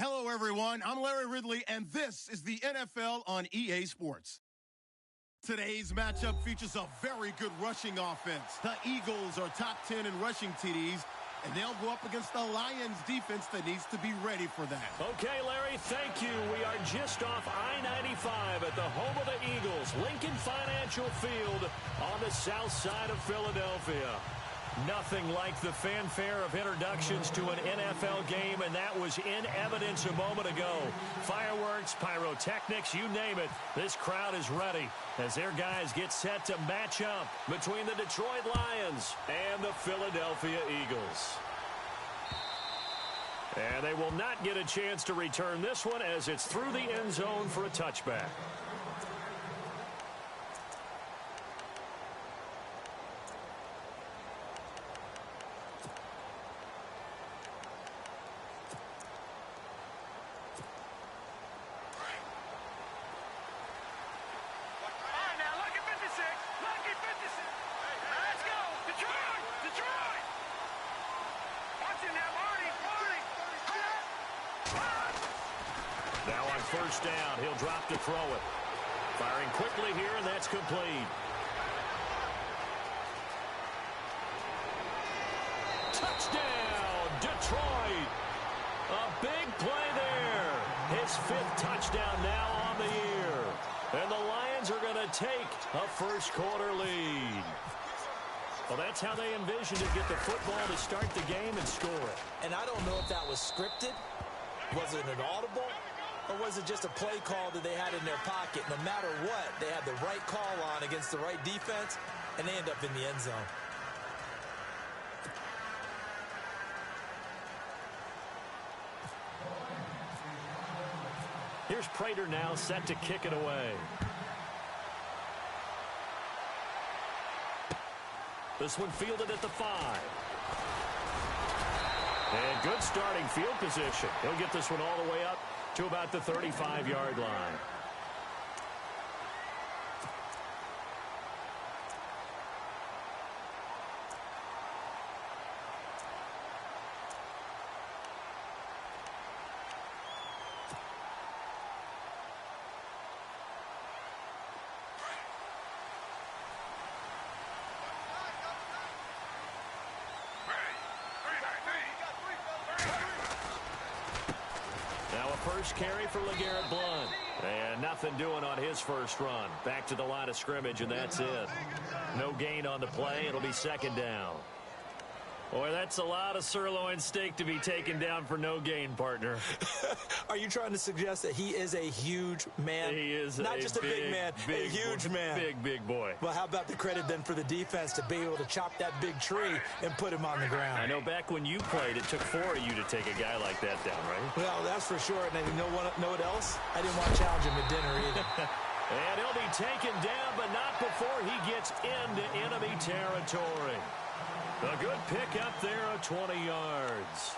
Hello, everyone. I'm Larry Ridley, and this is the NFL on EA Sports. Today's matchup features a very good rushing offense. The Eagles are top 10 in rushing TDs, and they'll go up against the Lions defense that needs to be ready for that. Okay, Larry, thank you. We are just off I-95 at the home of the Eagles, Lincoln Financial Field on the south side of Philadelphia. Nothing like the fanfare of introductions to an NFL game, and that was in evidence a moment ago. Fireworks, pyrotechnics, you name it. This crowd is ready as their guys get set to match up between the Detroit Lions and the Philadelphia Eagles. And they will not get a chance to return this one as it's through the end zone for a touchback. Now on first down, he'll drop to throw it. Firing quickly here, and that's complete. Touchdown, Detroit. A big play there. His 5th touchdown now on the year. And the Lions are going to take a first-quarter lead. Well, that's how they envisioned to get the football to start the game and score it. And I don't know if that was scripted. Was it an audible? Or was it just a play call that they had in their pocket? No matter what, they had the right call on against the right defense, and they end up in the end zone. Here's Prater now set to kick it away. This one fielded at the 5. And good starting field position. He'll get this one all the way up to about the 35-yard line. First carry for LeGarrette Blount. And nothing doing on his first run. Back to the line of scrimmage, and that's it. No gain on the play. It'll be second down. Boy, that's a lot of sirloin steak to be taken down for no gain, partner. Are you trying to suggest that he is a huge man? He is not just a big man, a huge man. Big boy. Well, how about the credit then for the defense to be able to chop that big tree and put him on the ground? I know back when you played, it took 4 of you to take a guy like that down, right? Well, that's for sure. And you know what else? I didn't want to challenge him at dinner either. And he'll be taken down, but not before he gets into enemy territory. A good pick up there of 20 yards.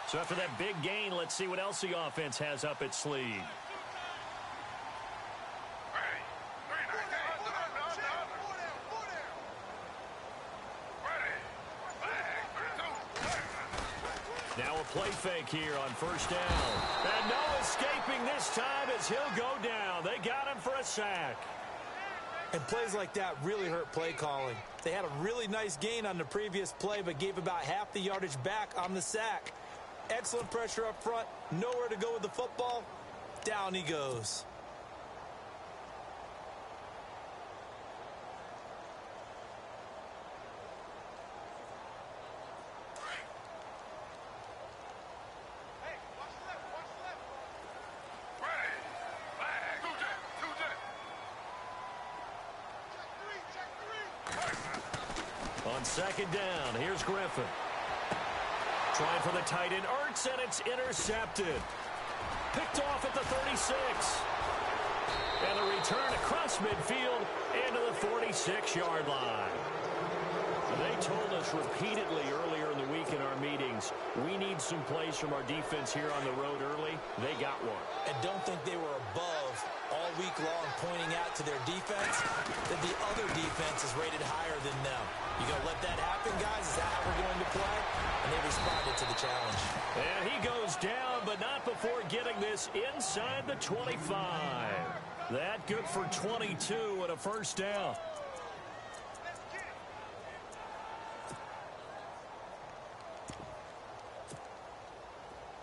So after that big gain, let's see what else the offense has up its sleeve. Now a play fake here on first down. And no escaping this time as he'll go down. They got him for a sack. And plays like that really hurt play calling. They had a really nice gain on the previous play, but gave about half the yardage back on the sack. Excellent pressure up front. Nowhere to go with the football. Down he goes. On second down, here's Griffin. Trying for the tight end, Ertz, and it's intercepted. Picked off at the 36. And a return across midfield into the 46-yard line. They told us repeatedly earlier in the week in our meeting means we need some plays from our defense here on the road early. They got one. And don't think they were above all week long pointing out to their defense that the other defense is rated higher than them. You going to let that happen, guys? Is that how we're going to play? And they responded to the challenge. And he goes down, but not before getting this inside the 25. That good for 22 and a first down.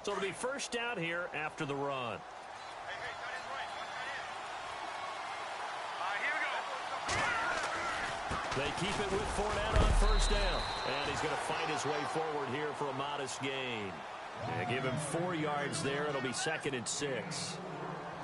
So it'll be first down here after the run. They keep it with Fournette on first down. And he's going to fight his way forward here for a modest gain. Yeah, give him 4 yards there. It'll be 2nd and 6.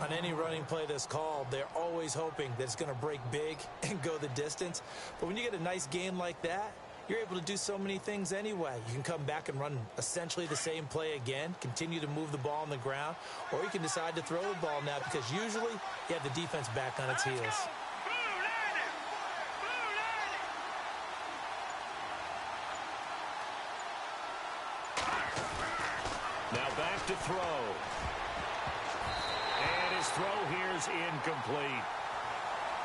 On any running play that's called, they're always hoping that it's going to break big and go the distance. But when you get a nice gain like that, you're able to do so many things anyway. You can come back and run essentially the same play again, continue to move the ball on the ground, or you can decide to throw the ball now because usually you have the defense back on its heels. Now back to throw. And his throw here is incomplete.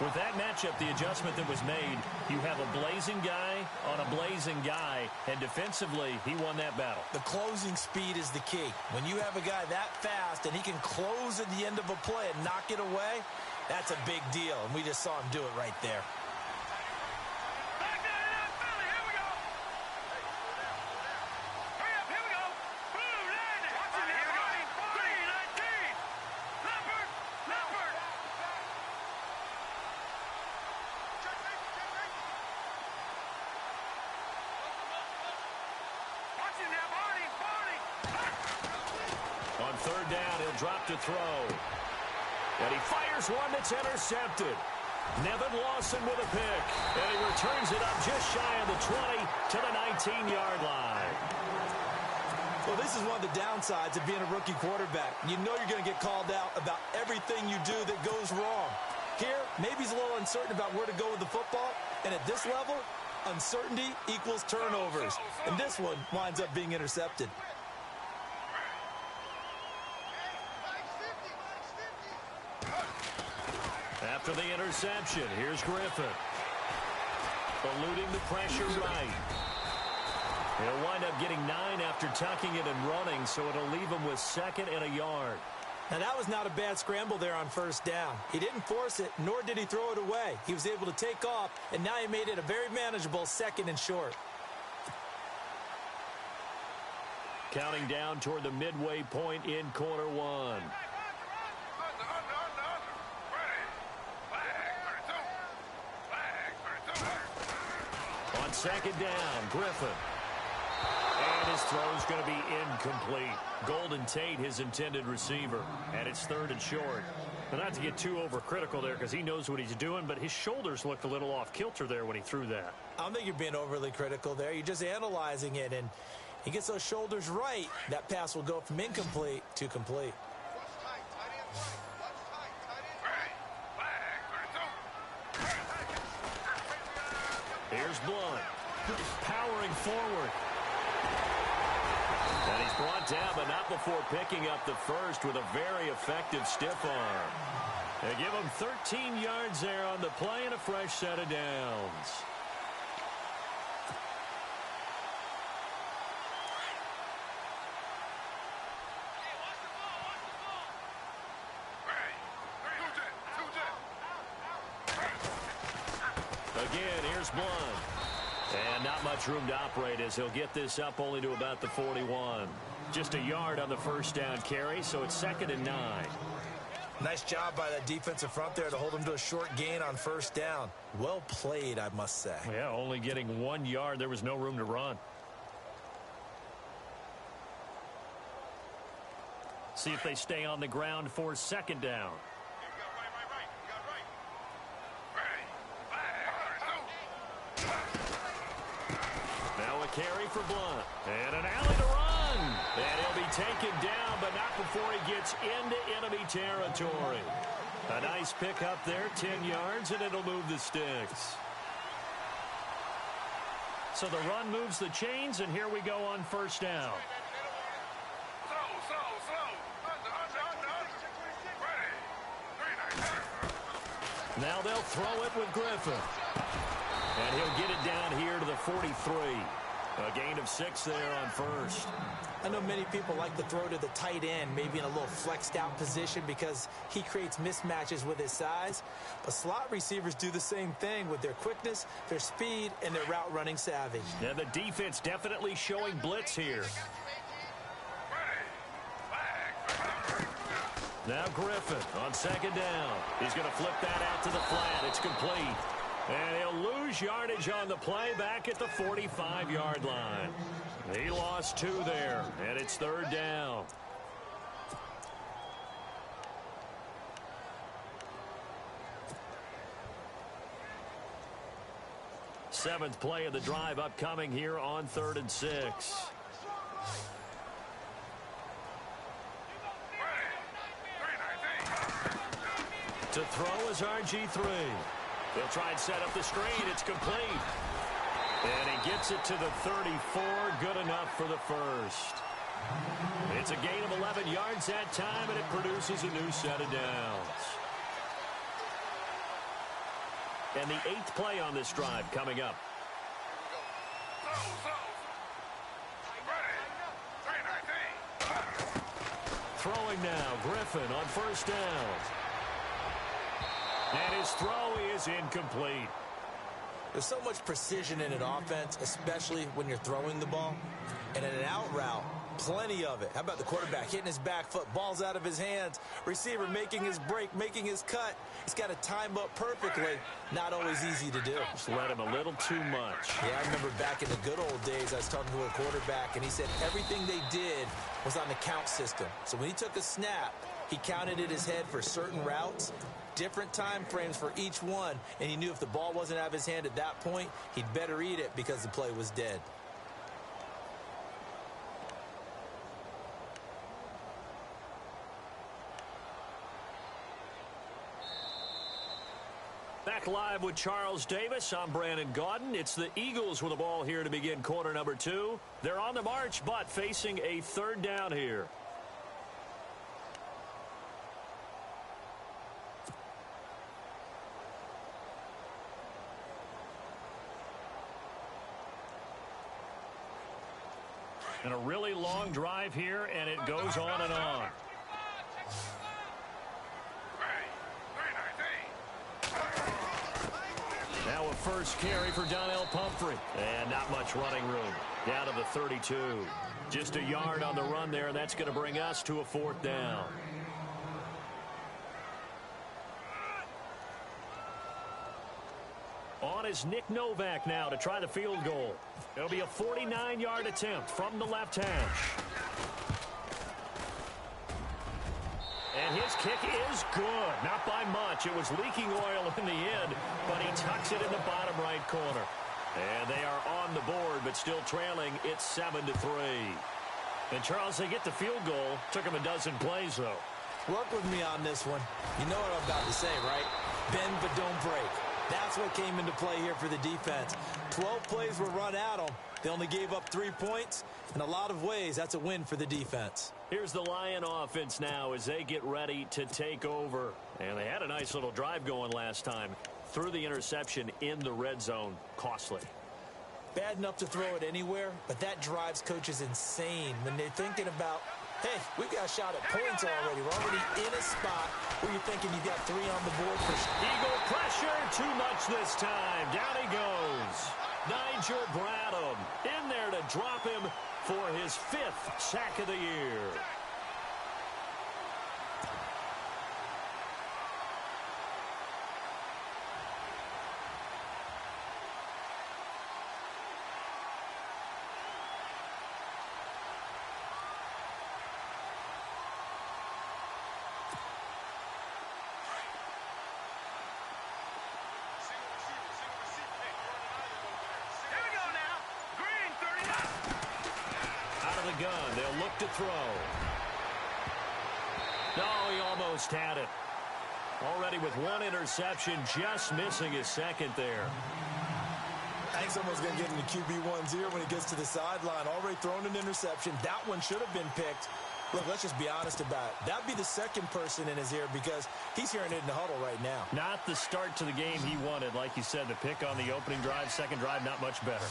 With that matchup, the adjustment that was made, you have a blazing guy on a blazing guy, and defensively, he won that battle. The closing speed is the key. When you have a guy that fast and he can close at the end of a play and knock it away, that's a big deal, and we just saw him do it right there. On third down, he'll drop to throw. And he fires one that's intercepted. Nevin Lawson with a pick. And he returns it up just shy of the 20 to the 19-yard line. Well, this is one of the downsides of being a rookie quarterback. You know you're going to get called out about everything you do that goes wrong. Here, maybe he's a little uncertain about where to go with the football. And at this level, uncertainty equals turnovers. And this one winds up being intercepted. After the interception, here's Griffin. Eluding the pressure right. He'll wind up getting 9 after tucking it and running, so it'll leave him with 2nd and a yard. Now, that was not a bad scramble there on first down. He didn't force it, nor did he throw it away. He was able to take off, and now he made it a very manageable 2nd and short. Counting down toward the midway point in quarter one. On second down, Griffin. And his throw's going to be incomplete. Golden Tate, his intended receiver. And it's 3rd and short. But not to get too overcritical there because he knows what he's doing, but his shoulders looked a little off kilter there when he threw that. I don't think you're being overly critical there. You're just analyzing it, and he gets those shoulders right. That pass will go from incomplete to complete. Here's Blunt, powering forward. And he's brought down, but not before picking up the first with a very effective stiff arm. They give him 13 yards there on the play and a fresh set of downs. Again, here's Blunt. And not much room to operate as he'll get this up only to about the 41. Just a yard on the first down carry, so it's 2nd and 9. Nice job by that defensive front there to hold him to a short gain on first down. Well played, I must say. Yeah, only getting 1 yard. There was no room to run. See if they stay on the ground for 2nd down. Carry for Blunt. And an alley to run. And he'll be taken down, but not before he gets into enemy territory. A nice pickup there, 10 yards, and it'll move the sticks. So the run moves the chains, and here we go on first down. Now they'll throw it with Griffin. And he'll get it down here to the 43. A gain of 6 there on first. I know many people like to throw to the tight end, maybe in a little flexed out position because he creates mismatches with his size. But slot receivers do the same thing with their quickness, their speed, and their route running savvy. Yeah, the defense definitely showing blitz here. Now Griffin on second down. He's going to flip that out to the flat. It's complete. And he'll lose yardage on the play back at the 45-yard line. He lost 2 there, and it's third down. Seventh play of the drive upcoming here on 3rd and 6. To throw is RG3. They'll try and set up the screen. It's complete. And he gets it to the 34. Good enough for the first. It's a gain of 11 yards that time, and it produces a new set of downs. And the 8th play on this drive coming up. Throwing now, Griffin on first down. And his throw is incomplete. There's so much precision in an offense, especially when you're throwing the ball. And in an out route, plenty of it. How about the quarterback hitting his back foot, ball's out of his hands, receiver making his break, making his cut. He's got to time up perfectly. Not always easy to do. Just let him a little too much. Yeah, I remember back in the good old days, I was talking to a quarterback, and he said everything they did was on the count system. So when he took a snap, he counted in his head for certain routes, different time frames for each one, and he knew if the ball wasn't out of his hand at that point, he'd better eat it because the play was dead. Back live with Charles Davis. I'm Brandon Gaudin. It's the Eagles with the ball here to begin quarter number 2. They're on the march, but facing a third down here. And a really long drive here, and it goes on and on. Now a first carry for Donnell Pumphrey. And not much running room. Down to the 32. Just a yard on the run there, and that's going to bring us to a 4th down. On is Nick Novak now to try the field goal. It'll be a 49-yard attempt from the left hash. And his kick is good. Not by much. It was leaking oil in the end, but he tucks it in the bottom right corner. And they are on the board, but still trailing. It's 7-3. And, Charles, they get the field goal. Took him a dozen plays, though. Work with me on this one. You know what I'm about to say, right? Bend but don't break. That's what came into play here for the defense. 12 plays were run at them. They only gave up 3 points. In a lot of ways, that's a win for the defense. Here's the Lion offense now as they get ready to take over. And they had a nice little drive going last time. Threw the interception in the red zone. Costly. Bad enough to throw it anywhere, but that drives coaches insane when they're thinking about, hey, we got a shot at points already. We're already in a spot where you're thinking you got 3 on the board for sure. Eagle pressure, too much this time. Down he goes. Nigel Bradham in there to drop him for his 5th sack of the year. Gun. They'll look to throw. No, he almost had it. Already with 1 interception, just missing his 2nd there. think someone's going to get into QB1's ear when he gets to the sideline. Already thrown an interception. That one should have been picked. Look, let's just be honest about it. That'd be the second person in his ear because he's hearing it in the huddle right now. Not the start to the game he wanted. Like you said, the pick on the opening drive, second drive, not much better.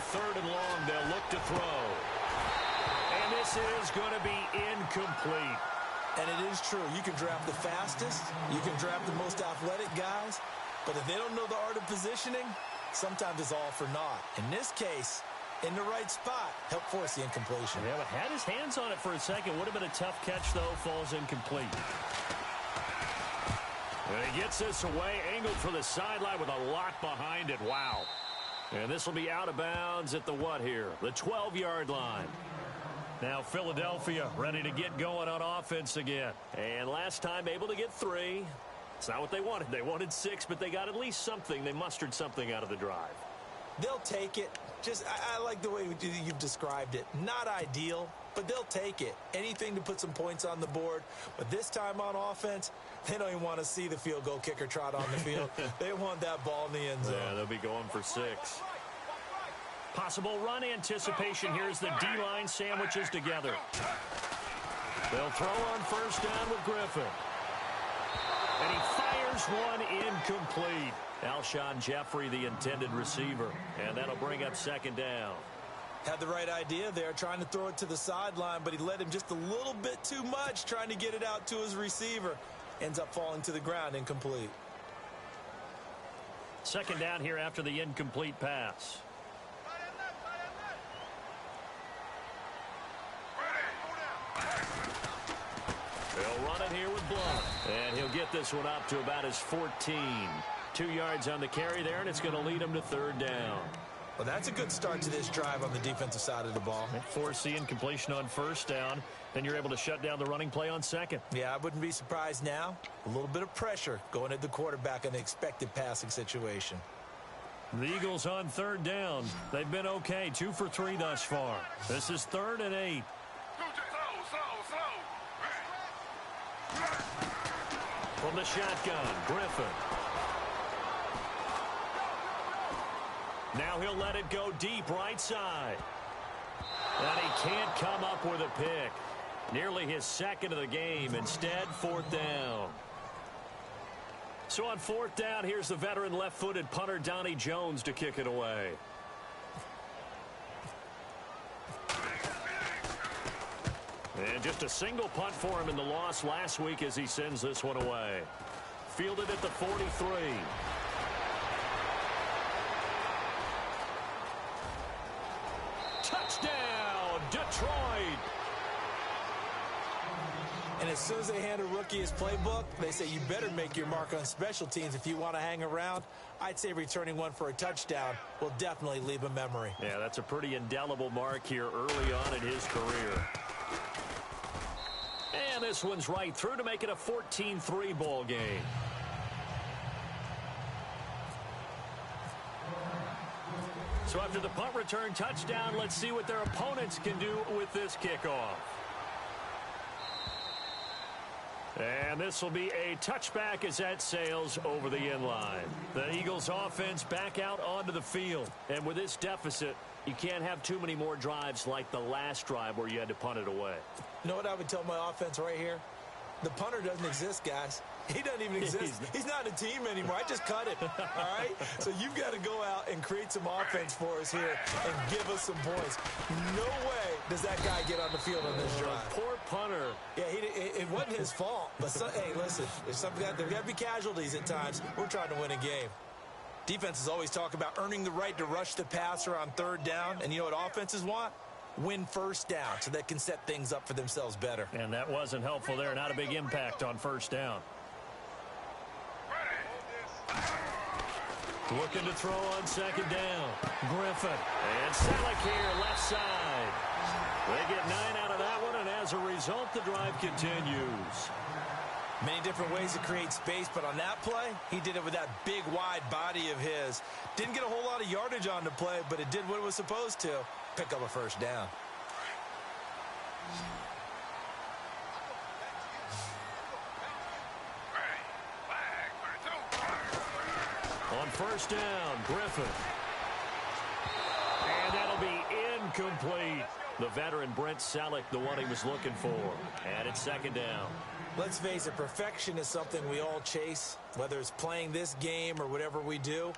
Third and long, they'll look to throw. And this is going to be incomplete. And it is true. You can draft the fastest. You can draft the most athletic guys. But if they don't know the art of positioning, sometimes it's all for naught. In this case, in the right spot, helped force the incompletion. Yeah, but had his hands on it for a second. Would have been a tough catch, though. Falls incomplete. And he gets this away, angled for the sideline with a lot behind it. Wow. And this will be out of bounds at the what here? The 12-yard line. Now Philadelphia ready to get going on offense again. And last time able to get 3. It's not what they wanted. They wanted 6, but they got at least something. They mustered something out of the drive. They'll take it. I like the way you've described it. Not ideal, but they'll take it. Anything to put some points on the board. But this time on offense, they don't even want to see the field goal kicker trot on the field. They want that ball in the end zone. Yeah, they'll be going for 6. Possible run anticipation. Here's the D-line sandwiches together. They'll throw on first down with Griffin. And he fires one incomplete. Alshon Jeffrey, the intended receiver. And that'll bring up second down. Had the right idea there, trying to throw it to the sideline, but he led him just a little bit too much, trying to get it out to his receiver. Ends up falling to the ground, incomplete. Second down here after the incomplete pass. They'll run it here with Blunt. And he'll get this one up to about his 14. 2 yards on the carry there, and it's going to lead him to third down. Well, that's a good start to this drive on the defensive side of the ball. Force the incompletion on first down. Then you're able to shut down the running play on second. Yeah, I wouldn't be surprised now. A little bit of pressure going at the quarterback in an expected passing situation. The Eagles on third down. They've been okay. 2 for 3 thus far. This is 3rd and 8. From the shotgun, Griffin. Now he'll let it go deep right side. And he can't come up with a pick. Nearly his second of the game. Instead, 4th down. So on 4th down, here's the veteran left-footed punter Donnie Jones to kick it away. And just a single punt for him in the loss last week as he sends this one away. Fielded at the 43. Touchdown, Detroit. And as soon as they hand a rookie his playbook, they say you better make your mark on special teams if you want to hang around. I'd say returning one for a touchdown will definitely leave a memory. Yeah, that's a pretty indelible mark here early on in his career. And this one's right through to make it a 14-3 ball game. So after the punt return touchdown, let's see what their opponents can do with this kickoff. And this will be a touchback as that sails over the end line. The Eagles offense back out onto the field. And with this deficit, you can't have too many more drives like the last drive where you had to punt it away. You know what I would tell my offense right here? The punter doesn't exist, guys. He doesn't even exist. He's not a team anymore. I just cut him, all right? So you've got to go out and create some offense for us here and give us some points. No way does that guy get on the field on this drive. Poor punter. Yeah, it wasn't his fault. But, hey, listen, there's got to be casualties at times. We're trying to win a game. Defenses always talk about earning the right to rush the passer on third down. And you know what offenses want? Win first down so they can set things up for themselves better. And that wasn't helpful there. Not a big impact on first down. Looking to throw on second down. Griffin. And Selleck here, left side. They get 9 out of that one, and as a result, the drive continues. Many different ways to create space, but on that play, he did it with that big, wide body of his. Didn't get a whole lot of yardage on the play, but it did what it was supposed to. Pick up a first down. On first down, Griffin. And that'll be incomplete. The veteran Brent Selleck, the one he was looking for. And it's second down. Let's face it, perfection is something we all chase, whether it's playing this game or whatever we do.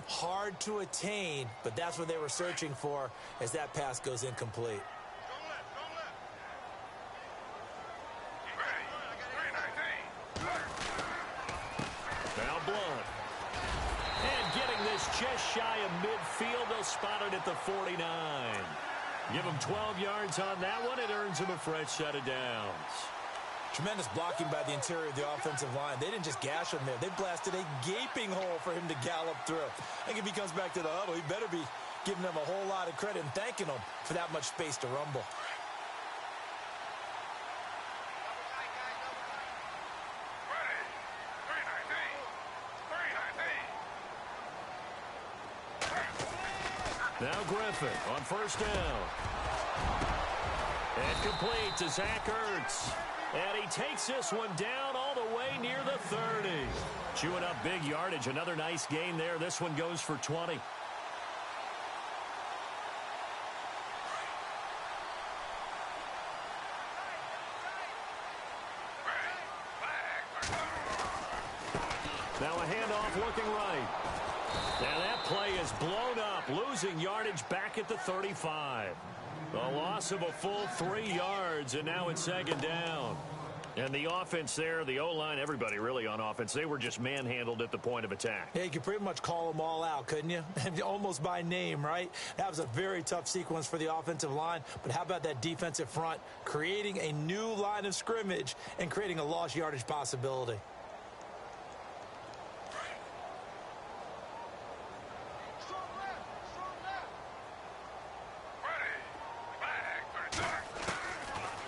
Hard to attain, but that's what they were searching for as that pass goes incomplete. Now Blunt. And getting this just shy of midfield, they'll spot it at the 49. Give him 12 yards on that one. It earns him a fresh set of downs. Tremendous blocking by the interior of the offensive line. They didn't just gash him there. They blasted a gaping hole for him to gallop through. I think if he comes back to the huddle, he better be giving them a whole lot of credit and thanking them for that much space to rumble. Now Griffin on first down. And complete to Zach Ertz. And he takes this one down all the way near the 30. Chewing up big yardage. Another nice gain there. This one goes for 20. Now a handoff looking right. And that play is blown up, losing yardage back at the 35. A loss of a full 3 yards, and now it's second down. And the offense there, the O-line, everybody really on offense, they were just manhandled at the point of attack. Yeah, you could pretty much call them all out, couldn't you? Almost by name, right? That was a very tough sequence for the offensive line. But how about that defensive front, creating a new line of scrimmage and creating a lost yardage possibility?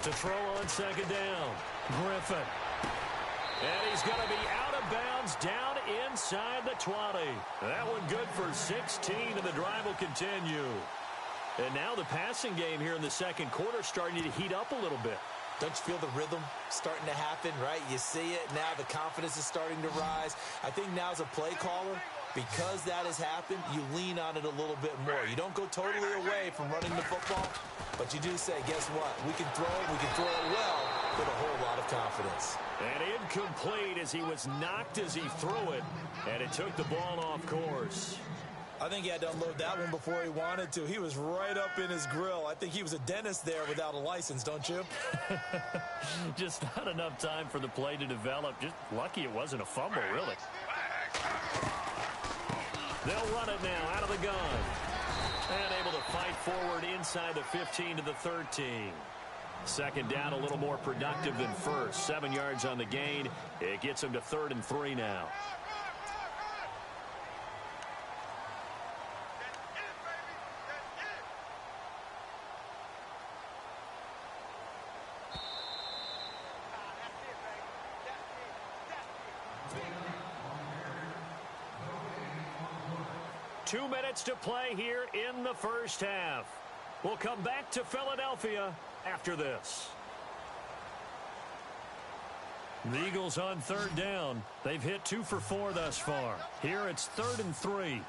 To throw on second down, Griffin. And he's going to be out of bounds down inside the 20. That one good for 16, and the drive will continue. And now the passing game here in the second quarter starting to heat up a little bit. Don't you feel the rhythm starting to happen, right? You see it now. The confidence is starting to rise. I think now as a play caller, because that has happened, you lean on it a little bit more. You don't go totally away from running the football, but you do say, guess what? We can throw it well with a whole lot of confidence. And incomplete as he was knocked as he threw it, and it took the ball off course. I think he had to unload that one before he wanted to. He was right up in his grill. I think he was a dentist there without a license, don't you? Just not enough time for the play to develop. Just lucky it wasn't a fumble, really. They'll run it now out of the gun. And able to fight forward inside the 15 to the 13. Second down a little more productive than first. 7 yards on the gain. It gets him to 3rd and 3 now. Two minutes to play here in the first half. We'll come back to Philadelphia after this. The Eagles on third down. They've hit 2 for 4 thus far. Here it's 3rd and 3.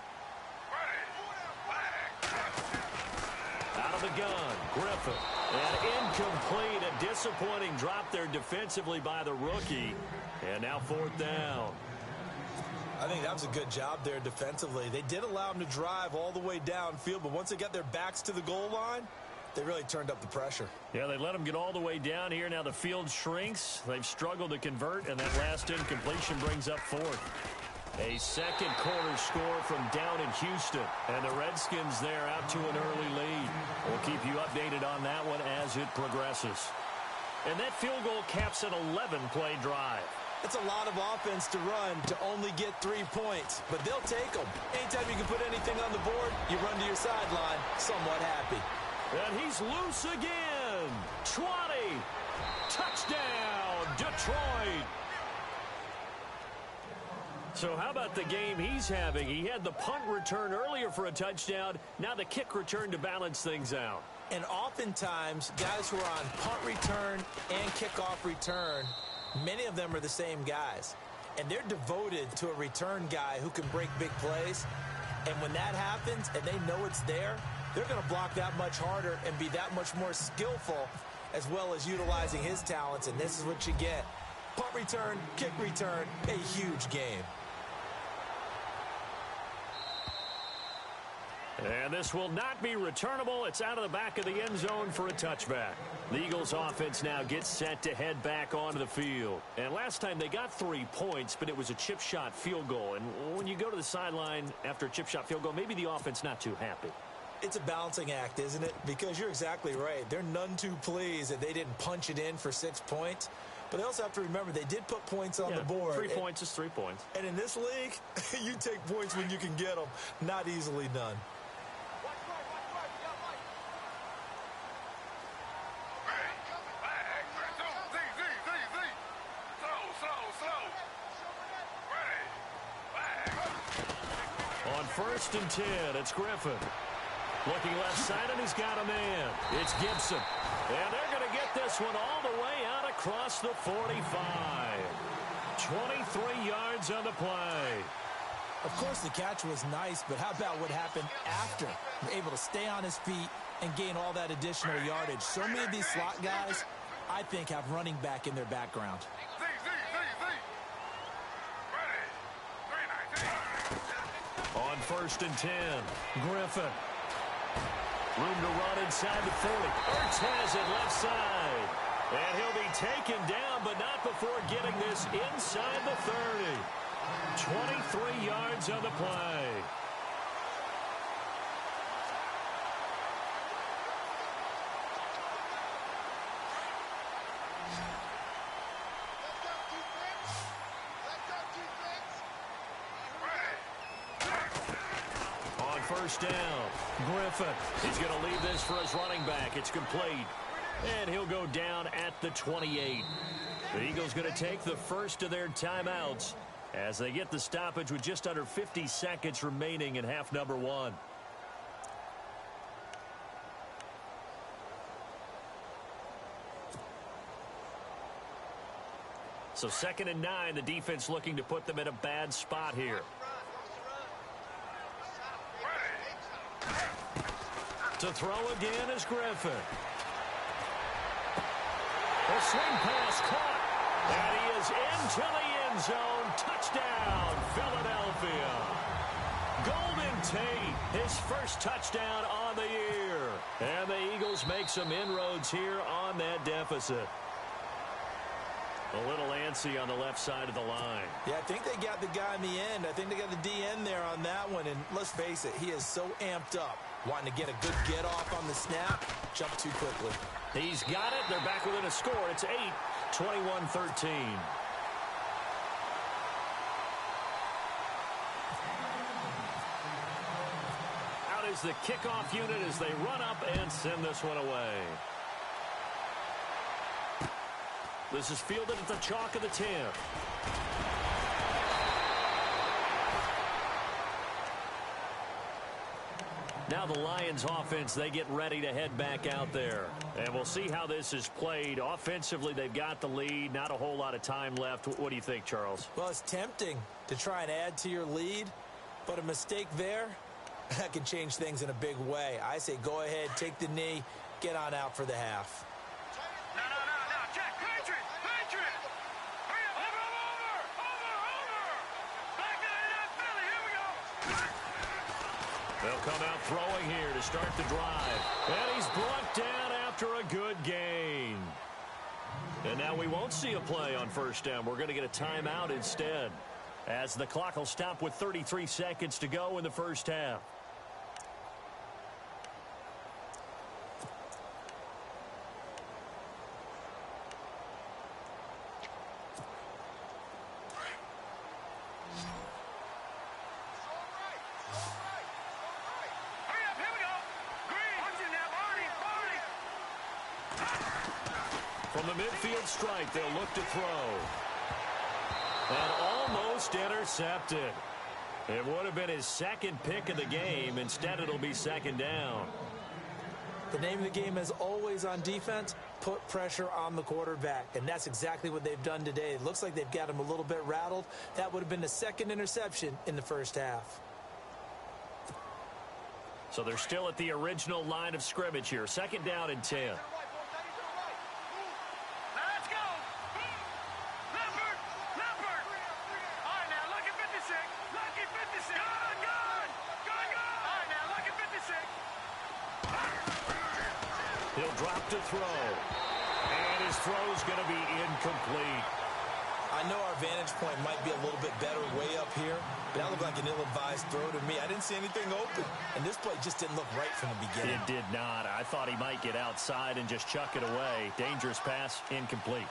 Out of the gun, Griffin. And incomplete. A disappointing drop there defensively by the rookie. And now 4th down. I think that was a good job there defensively. They did allow them to drive all the way downfield, but once they got their backs to the goal line, they really turned up the pressure. Yeah, they let them get all the way down here. Now the field shrinks. They've struggled to convert, and that last incompletion brings up 4th. A second quarter score from down in Houston, and the Redskins there out to an early lead. We'll keep you updated on that one as it progresses. And that field goal caps an 11-play drive. It's a lot of offense to run to only get 3 points, but they'll take them. Anytime you can put anything on the board, you run to your sideline somewhat happy. And he's loose again. 20. Touchdown, Detroit. Detroit. So how about the game he's having? He had the punt return earlier for a touchdown. Now the kick return to balance things out. And oftentimes, guys who are on punt return and kickoff return, many of them are the same guys. And they're devoted to a return guy who can break big plays. And when that happens and they know it's there, they're going to block that much harder and be that much more skillful, as well as utilizing his talents. And this is what you get. Punt return, kick return, a huge game. And this will not be returnable. It's out of the back of the end zone for a touchback. The Eagles offense now gets set to head back onto the field. And last time they got 3 points, but it was a chip shot field goal. And when you go to the sideline after a chip shot field goal, maybe the offense not too happy. It's a balancing act, isn't it? Because you're exactly right. They're none too pleased that they didn't punch it in for 6 points. But they also have to remember they did put points on the board. 3 points is 3 points. And in this league, you take points when you can get them. Not easily done. On 1st and 10, it's Griffin. Looking left side, and he's got a man. It's Gibson. And they're going to get this one all the way out across the 45. 23 yards on the play. Of course, the catch was nice, but how about what happened after? Able to stay on his feet and gain all that additional yardage. So many of these slot guys, I think, have running back in their background. On 1st and 10, Griffin. Room to run inside the 40. Ertz has it left side. And he'll be taken down, but not before getting this inside the 30. 23 yards on the play. On 1st down, Griffin. He's going to leave this for his running back. It's complete. And he'll go down at the 28. The Eagles going to take the first of their timeouts as they get the stoppage with just under 50 seconds remaining in half number 1. So 2nd and 9, the defense looking to put them in a bad spot here. To throw again is Griffin. A swing pass caught. And he is into the end zone. Touchdown, Philadelphia. Golden Tate, his first touchdown on the year. And the Eagles make some inroads here on that deficit. A little antsy on the left side of the line. Yeah, I think they got the guy in the end. I think they got the DN there on that one. And let's face it, he is so amped up, wanting to get a good get-off on the snap, jump too quickly. He's got it. They're back within a score. It's 8, 21-13. Out is the kickoff unit as they run up and send this one away. This is fielded at the chalk of the 10. Now the Lions offense, they get ready to head back out there. And we'll see how this is played. Offensively, they've got the lead. Not a whole lot of time left. What do you think, Charles? Well, it's tempting to try and add to your lead, but a mistake there, that can change things in a big way. I say go ahead, take the knee, get on out for the half. No, check, Patriot! Hurry up, over! Back out, Philly, here we go! They'll come out throwing here to start the drive. And he's brought down after a good gain. And now we won't see a play on 1st down. We're going to get a timeout instead, as the clock will stop with 33 seconds to go in the first half. From the midfield stripe, they'll look to throw. And almost intercepted. It would have been his second pick of the game. Instead, it'll be second down. The name of the game is always on defense, put pressure on the quarterback. And that's exactly what they've done today. It looks like they've got him a little bit rattled. That would have been the second interception in the first half. So they're still at the original line of scrimmage here. Second down and 10. He'll drop to throw. And his throw's going to be incomplete. I know our vantage point might be a little bit better way up here, but that looked like an ill-advised throw to me. I didn't see anything open, and this play just didn't look right from the beginning. It did not. I thought he might get outside and just chuck it away. Dangerous pass, incomplete.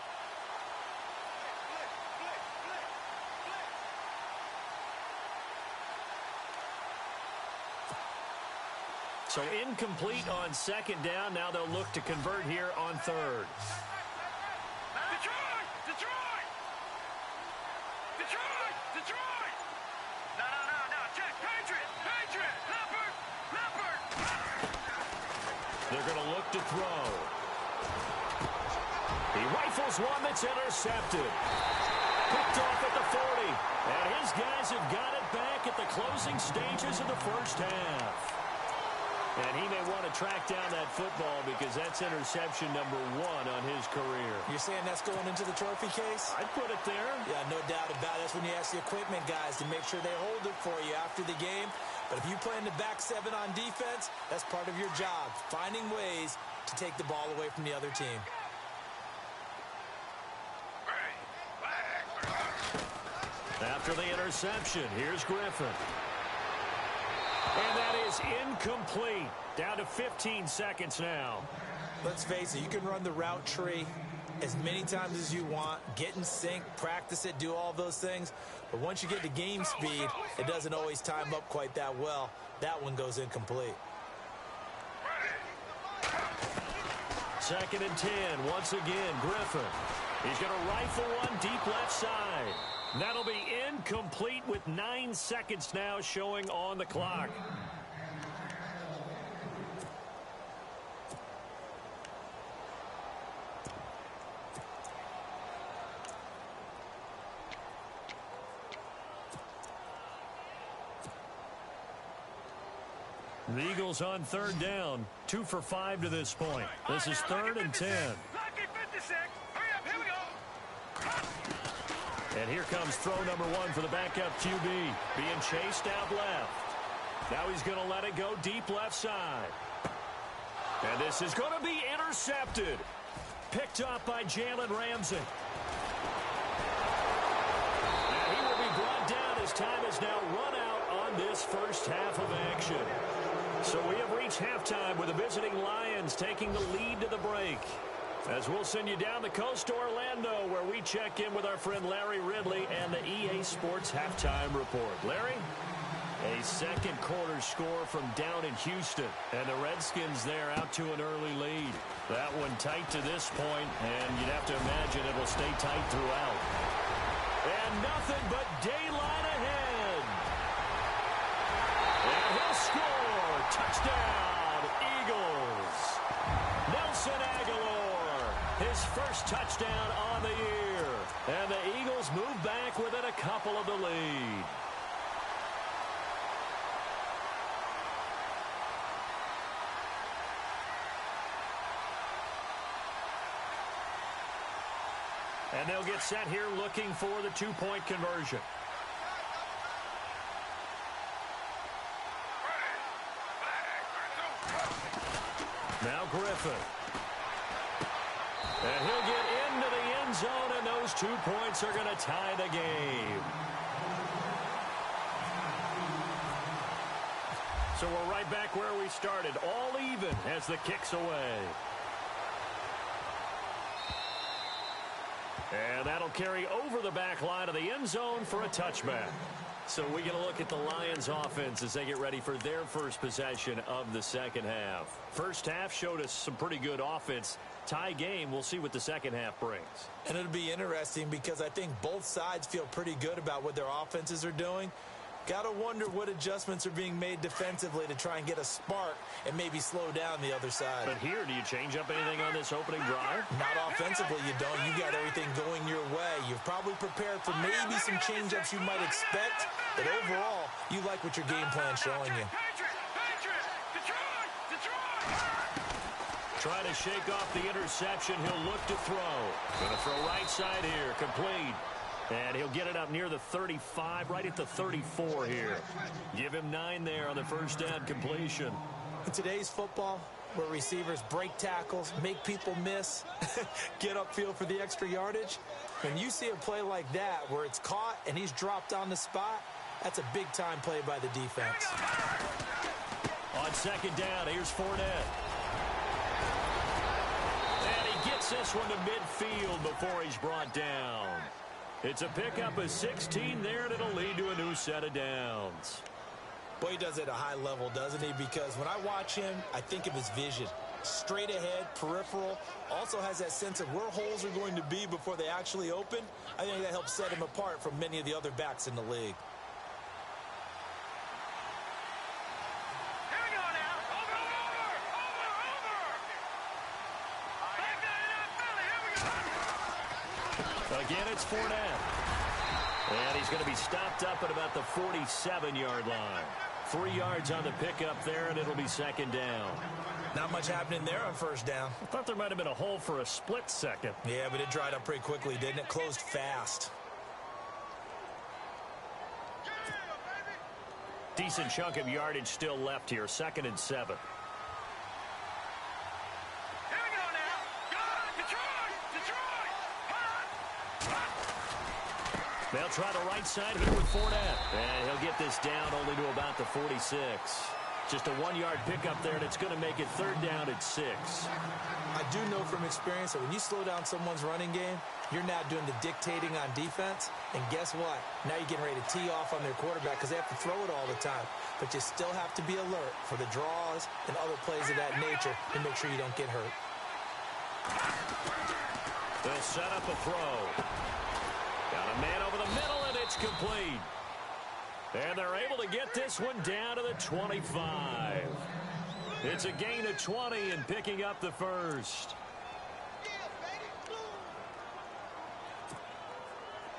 So incomplete on second down. Now they'll look to convert here on third. Detroit! Detroit! Detroit! Detroit! No. Check. Patriot! Patriot! Leopard! Leopard! They're going to look to throw. He rifles one that's intercepted. Picked off at the 40. And his guys have got it back at the closing stages of the first half. And he may want to track down that football because that's interception number 1 on his career. You're saying that's going into the trophy case? I'd put it there. Yeah, no doubt about it. That's when you ask the equipment guys to make sure they hold it for you after the game. But if you play in the back 7 on defense, that's part of your job, finding ways to take the ball away from the other team. After the interception, here's Griffin. And that is incomplete. Down to 15 seconds now. Let's face it, you can run the route tree as many times as you want, get in sync, practice it, do all those things. But once you get to game speed, it doesn't always time up quite that well. That one goes incomplete. Second and 10. Once again, Griffin. He's going to rifle one deep left side. That'll be incomplete with 9 seconds now showing on the clock. The Eagles on third down. 2 for 5 to this point. This is third and 10. And here comes throw number 1 for the backup QB. Being chased out left. Now he's going to let it go deep left side. And this is going to be intercepted. Picked up by Jalen Ramsey. And he will be brought down as time has now run out on this first half of action. So we have reached halftime with the visiting Lions taking the lead to the break. As we'll send you down the coast to Orlando, where we check in with our friend Larry Ridley and the EA Sports Halftime Report. Larry? A second quarter score from down in Houston. And the Redskins there out to an early lead. That one tight to this point, and you'd have to imagine it will stay tight throughout. And nothing but daylight ahead. And he'll score. Touchdown, Eagles. Nelson Aguilar, his first touchdown on the year. And the Eagles move back within a couple of the lead. And they'll get set here looking for the two-point conversion. Now Griffin. And he'll get into the end zone, and those 2 points are going to tie the game. So we're right back where we started, all even as the kick's away. And that'll carry over the back line of the end zone for a touchback. So we get a look at the Lions offense as they get ready for their first possession of the second half. First half showed us some pretty good offense. Tie game, we'll see what the second half brings. And it'll be interesting because I think both sides feel pretty good about what their offenses are doing. Got to wonder what adjustments are being made defensively to try and get a spark and maybe slow down the other side. But here, do you change up anything on this opening drive? Not offensively, you don't. You got everything going your way. You've probably prepared for maybe some change-ups you might expect, but overall, you like what your game plan's showing you. Trying to shake off the interception. He'll look to throw. Going to throw right side here. Complete. And he'll get it up near the 35, right at the 34 here. Give him 9 there on the first down completion. In today's football, where receivers break tackles, make people miss, get upfield for the extra yardage, when you see a play like that where it's caught and he's dropped on the spot, that's a big-time play by the defense. On second down, here's Fournette. And he gets this one to midfield before he's brought down. It's a pickup of 16 there, and it'll lead to a new set of downs. Boy, he does it at a high level, doesn't he? Because when I watch him, I think of his vision. Straight ahead, peripheral, also has that sense of where holes are going to be before they actually open. I think that helps set him apart from many of the other backs in the league. Again, it's Fournette. And he's going to be stopped up at about the 47-yard line. 3 yards on the pickup there, and it'll be second down. Not much happening there on first down. I thought there might have been a hole for a split second. Yeah, but it dried up pretty quickly, didn't it? Closed fast. Decent chunk of yardage still left here. 2nd and 7. They'll try the right side here with Fournette. And he'll get this down only to about the 46. Just a 1-yard pickup there, and it's going to make it third down at 6. I do know from experience that when you slow down someone's running game, you're now doing the dictating on defense. And guess what? Now you're getting ready to tee off on their quarterback because they have to throw it all the time. But you still have to be alert for the draws and other plays of that nature to make sure you don't get hurt. They'll set up a throw. Got a man over the middle, and it's complete. And they're able to get this one down to the 25. It's a gain of 20 and picking up the first.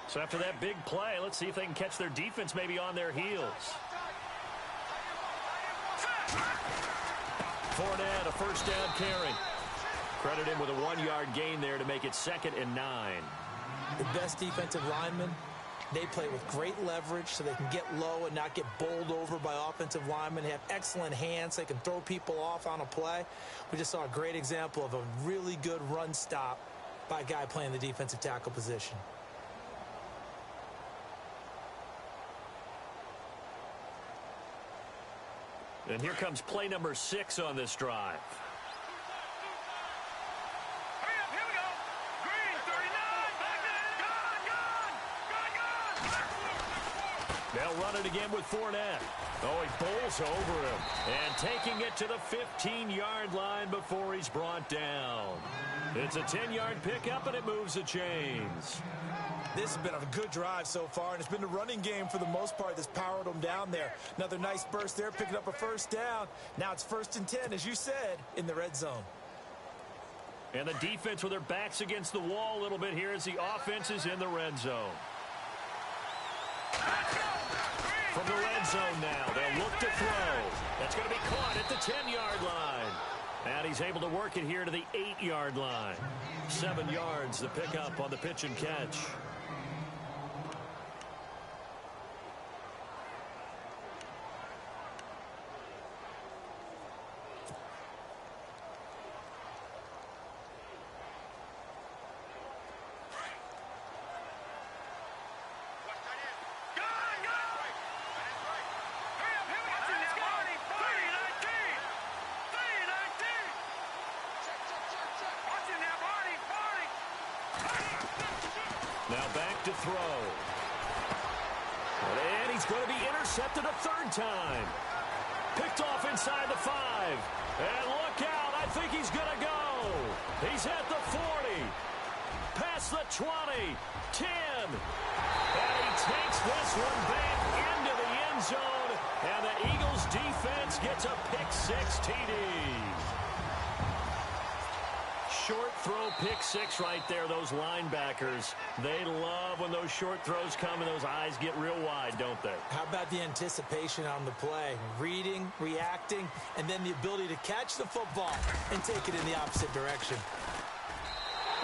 So after that big play, let's see if they can catch their defense maybe on their heels. Fournette, a first down carry. Credit him with a 1-yard gain there to make it 2nd and 9. The best defensive linemen, they play with great leverage so they can get low and not get bowled over by offensive linemen. They have excellent hands. They can throw people off on a play. We just saw a great example of a really good run stop by a guy playing the defensive tackle position. And here comes play number 6 on this drive. They'll run it again with Fournette. Oh, he bowls over him. And taking it to the 15-yard line before he's brought down. It's a 10-yard pickup, and it moves the chains. This has been a good drive so far, and it's been the running game for the most part that's powered them down there. Another nice burst there, picking up a first down. Now it's 1st and 10, as you said, in the red zone. And the defense with their backs against the wall a little bit here as the offense is in the red zone. From the red zone now, they'll look to throw. That's going to be caught at the 10-yard line. And he's able to work it here to the 8-yard line. 7 yards, the pickup on the pitch and catch. Now back to throw. And he's going to be intercepted a third time. Picked off inside the 5. And look out, I think he's going to go. He's at the 40. Past the 20. 10. And he takes this one back into the end zone. And the Eagles defense gets a pick-6 TD. Short throw pick-6 right there, those linebackers. They love when those short throws come and those eyes get real wide, don't they? How about the anticipation on the play? Reading, reacting, and then the ability to catch the football and take it in the opposite direction.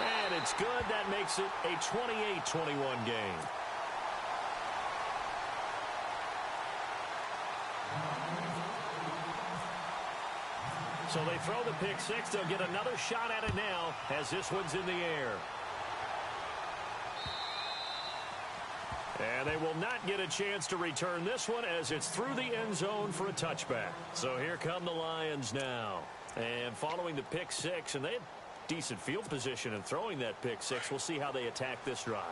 And it's good. That makes it a 28-21 game. So they throw the pick-6. They'll get another shot at it now as this one's in the air. And they will not get a chance to return this one as it's through the end zone for a touchback. So here come the Lions now. And following the pick-6, and they had decent field position in throwing that pick-6. We'll see how they attack this drive.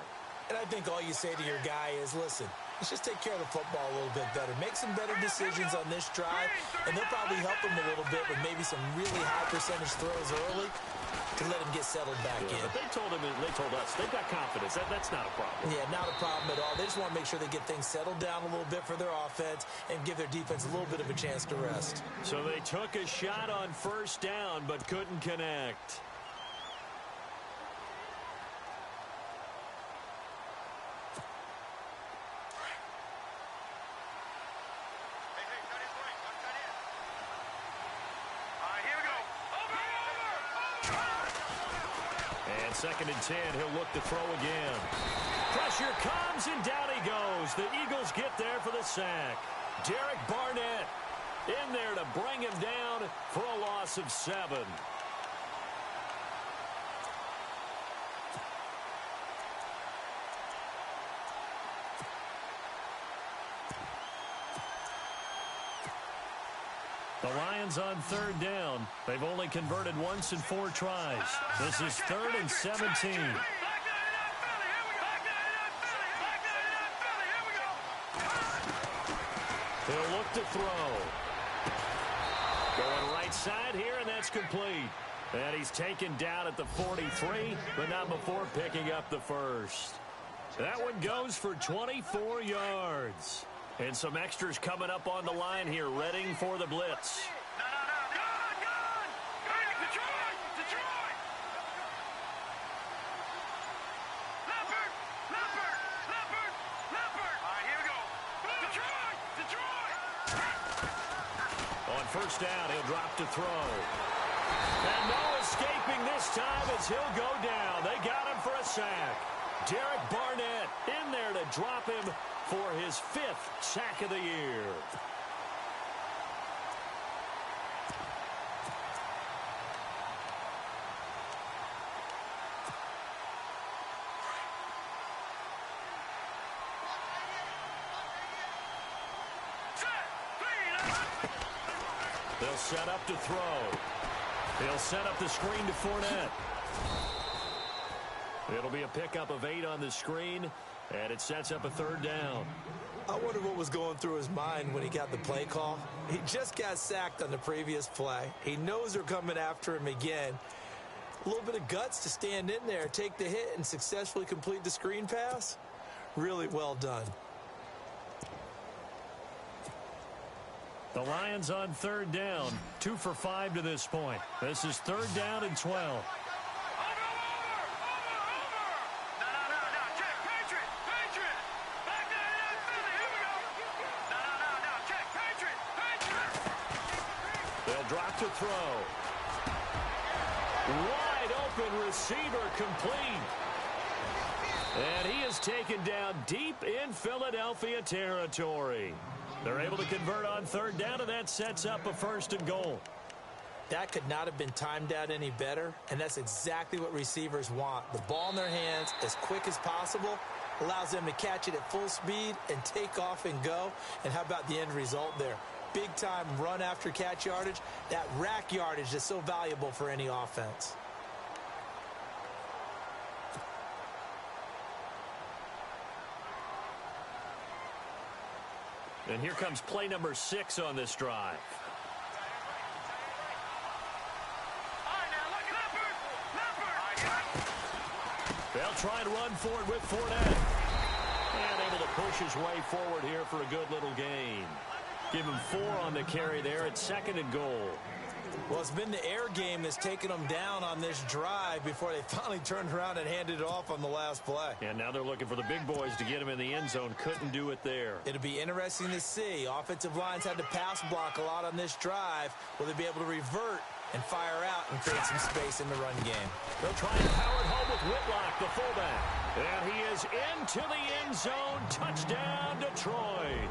And I think all you say to your guy is, listen, let's just take care of the football a little bit better. Make some better decisions on this drive, and they'll probably help him a little bit with maybe some really high percentage throws early to let him get settled back in. But they told us, they've got confidence. That's not a problem. Yeah, not a problem at all. They just want to make sure they get things settled down a little bit for their offense and give their defense a little bit of a chance to rest. So they took a shot on first down but couldn't connect. Second and 10, he'll look to throw again. Pressure comes, and down he goes. The Eagles get there for the sack. Derek Barnett in there to bring him down for a loss of 7. The Lions on third down. They've only converted once in 4 tries. This is 3rd and 17. He'll look to throw. Going right side here, and that's complete. And he's taken down at the 43, but not before picking up the first. That one goes for 24 yards. And some extras coming up on the line here, readying for the blitz. On first down, he'll drop to throw. And no escaping this time as he'll go down. They got him for a sack. Derek Barnett in there to drop him for his 5th sack of the year. They'll set up to throw. He'll set up the screen to Fournette. It'll be a pickup of 8 on the screen, and it sets up a 3rd down. I wonder what was going through his mind when he got the play call. He just got sacked on the previous play. He knows they're coming after him again. A little bit of guts to stand in there, take the hit, and successfully complete the screen pass. Really well done. The Lions on 3rd down, 2 for 5 to this point. This is 3rd down and 12. Drop to throw. Wide open receiver complete. And he is taken down deep in Philadelphia territory. They're able to convert on 3rd down, and that sets up a 1st and goal. That could not have been timed out any better, and that's exactly what receivers want. The ball in their hands as quick as possible allows them to catch it at full speed and take off and go. And how about the end result there? Big-time run after catch yardage, that rack yardage is so valuable for any offense. And here comes play number 6 on this drive. They'll try and run for it with Fournette. And able to push his way forward here for a good little gain. Give him 4 on the carry there at 2nd and goal. Well, it's been the air game that's taken them down on this drive before they finally turned around and handed it off on the last play. And now they're looking for the big boys to get him in the end zone. Couldn't do it there. It'll be interesting to see. Offensive lines had to pass block a lot on this drive. Will they be able to revert and fire out and create some space in the run game? They'll try and power it home with Whitlock, the fullback. And he is into the end zone. Touchdown, Detroit.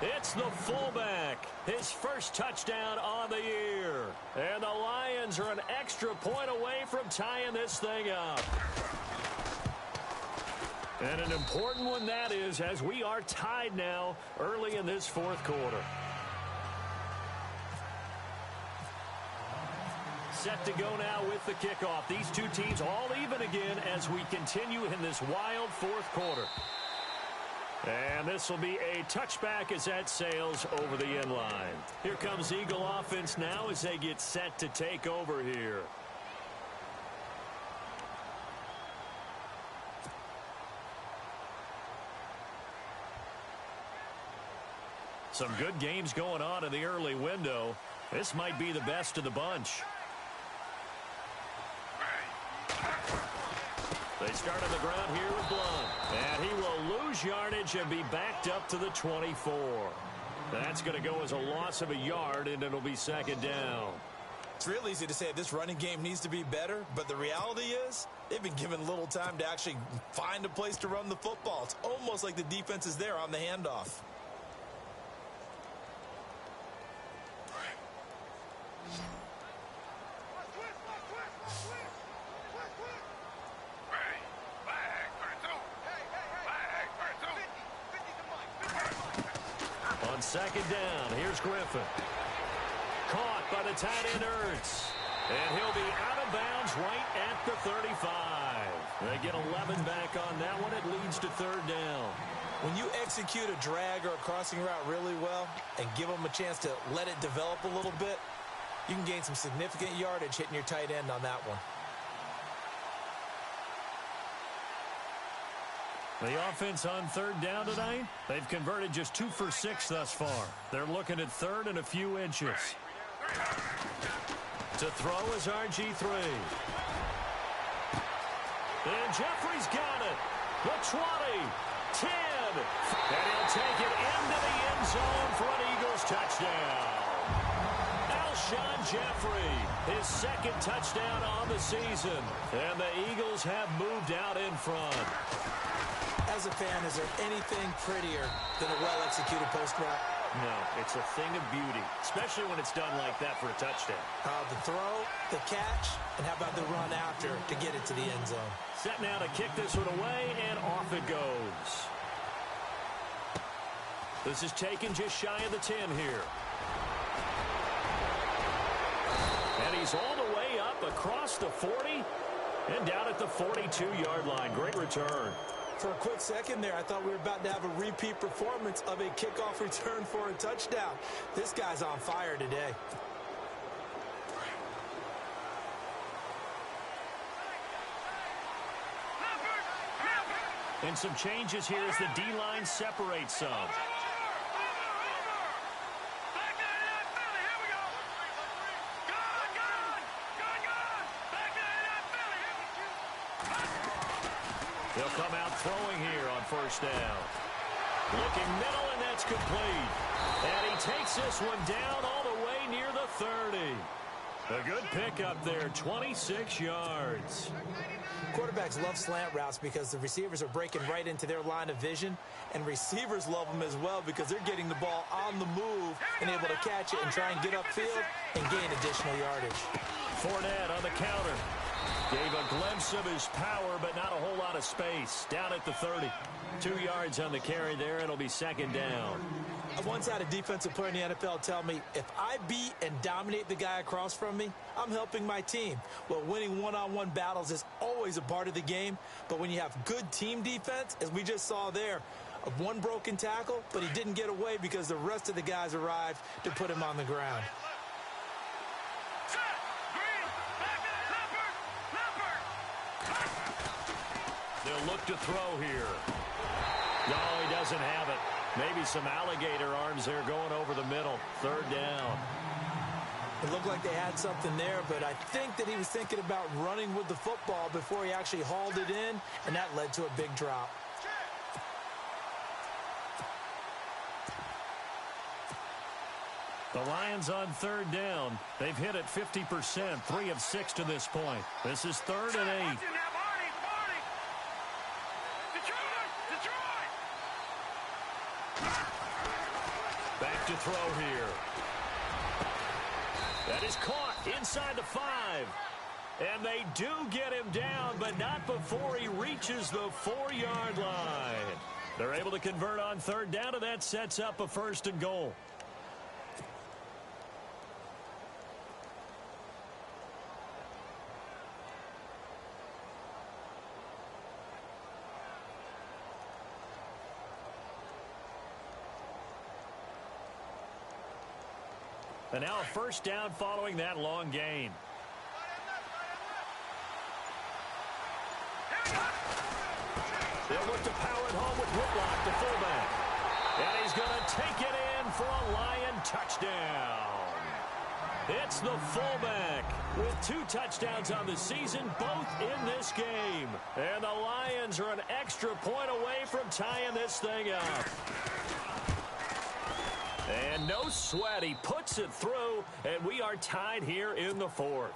It's the fullback, his first touchdown on the year. And the Lions are an extra point away from tying this thing up. And an important one that is, as we are tied now early in this 4th quarter. Set to go now with the kickoff. These two teams all even again as we continue in this wild 4th quarter. And this will be a touchback as that sails over the end line. Here comes Eagle offense now as they get set to take over here. Some good games going on in the early window. This might be the best of the bunch. They start on the ground here with Blunt. And he will lose yardage and be backed up to the 24. That's going to go as a loss of a yard, and it'll be 2nd down. It's real easy to say this running game needs to be better, but the reality is they've been given little time to actually find a place to run the football. It's almost like the defense is there on the handoff. On 2nd down, here's Griffin. Caught by the tight end Ertz. And he'll be out of bounds right at the 35. They get 11 back on that one. It leads to 3rd down. When you execute a drag or a crossing route really well and give them a chance to let it develop a little bit, you can gain some significant yardage hitting your tight end on that one. The offense on 3rd down tonight, they've converted just 2 for 6 thus far. They're looking at 3rd and a few inches. To throw is RG3. And Jeffrey's got it. The 20, 10. And he'll take it into the end zone for an Eagles touchdown. Alshon Jeffrey, his 2nd touchdown on the season. And the Eagles have moved out in front. As a fan, is there anything prettier than a well-executed post route? No, it's a thing of beauty, especially when it's done like that for a touchdown. The throw, the catch, and how about the run after to get it to the end zone? Set now to kick this one away, and off it goes. This is taken just shy of the 10 here. And he's all the way up across the 40 and down at the 42-yard line. Great return. For a quick second there, I thought we were about to have a repeat performance of a kickoff return for a touchdown. This guy's on fire today. And some changes here as the D-line separates some. They'll come out throwing here on 1st down. Looking middle, and that's complete. And he takes this one down all the way near the 30. A good pickup there, 26 yards. Quarterbacks love slant routes because the receivers are breaking right into their line of vision, and receivers love them as well because they're getting the ball on the move and able to catch it and try and get upfield and gain additional yardage. Fournette on the counter. Gave a glimpse of his power, but not a whole lot of space. Down at the 30. 2 yards on the carry there. It'll be 2nd down. I once had a defensive player in the NFL tell me, if I beat and dominate the guy across from me, I'm helping my team. Well, winning one-on-one battles is always a part of the game, but when you have good team defense, as we just saw there, of one broken tackle, but he didn't get away because the rest of the guys arrived to put him on the ground. They'll look to throw here. No, he doesn't have it. Maybe some alligator arms there going over the middle. Third down. It looked like they had something there, but I think that he was thinking about running with the football before he actually hauled it in, and that led to a big drop. The Lions on third down. They've hit it 50%, 3 of 6 to this point. This is 3rd and 8. Back to throw here. That is caught inside the 5. And they do get him down, but not before he reaches the 4-yard line. They're able to convert on third down, and that sets up a 1st and goal. And now a 1st down following that long gain. They'll look to power it home with Whitlock, the fullback. And he's going to take it in for a Lion touchdown. It's the fullback with 2 touchdowns on the season, both in this game. And the Lions are an extra point away from tying this thing up. And no sweat, he puts it through, and we are tied here in the 4th.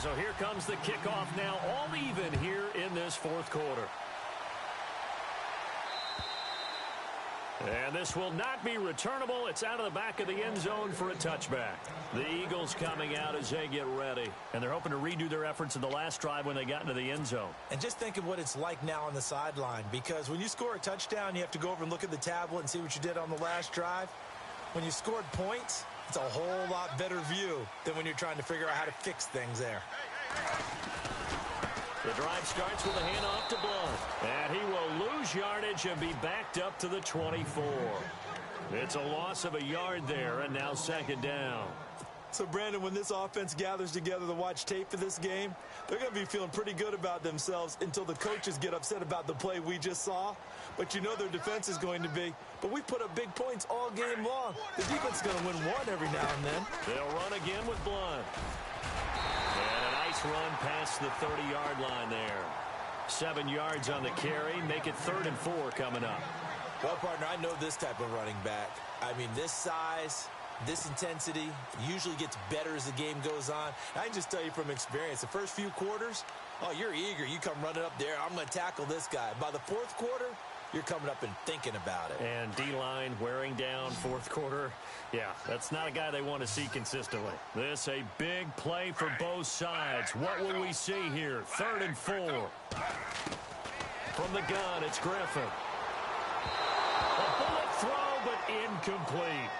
So here comes the kickoff now, all even here in this 4th quarter. And this will not be returnable. It's out of the back of the end zone for a touchback. The Eagles coming out as they get ready. And they're hoping to redo their efforts in the last drive when they got into the end zone. And just think of what it's like now on the sideline, because when you score a touchdown, you have to go over and look at the tablet and see what you did on the last drive. When you scored points, it's a whole lot better view than when you're trying to figure out how to fix things there. The drive starts with a handoff to Blunt. And he will lose yardage and be backed up to the 24. It's a loss of a yard there, and now 2nd down. So, Brandon, when this offense gathers together to watch tape for this game, they're going to be feeling pretty good about themselves until the coaches get upset about the play we just saw. But you know their defense is going to be. But we put up big points all game long. The defense is going to win one every now and then. They'll run again with Blunt. And a nice run past the 30-yard line there. 7 yards on the carry. Make it 3rd and 4 coming up. Well, partner, I know this type of running back. I mean, this size, this intensity usually gets better as the game goes on. I can just tell you from experience, the first few quarters, oh, you're eager. You come running up there. I'm going to tackle this guy. By the 4th quarter, you're coming up and thinking about it. And D-line wearing down 4th quarter. Yeah, that's not a guy they want to see consistently. This a big play for both sides. What will we see here? 3rd and 4. From the gun, it's Griffin. A bullet throw, but incomplete.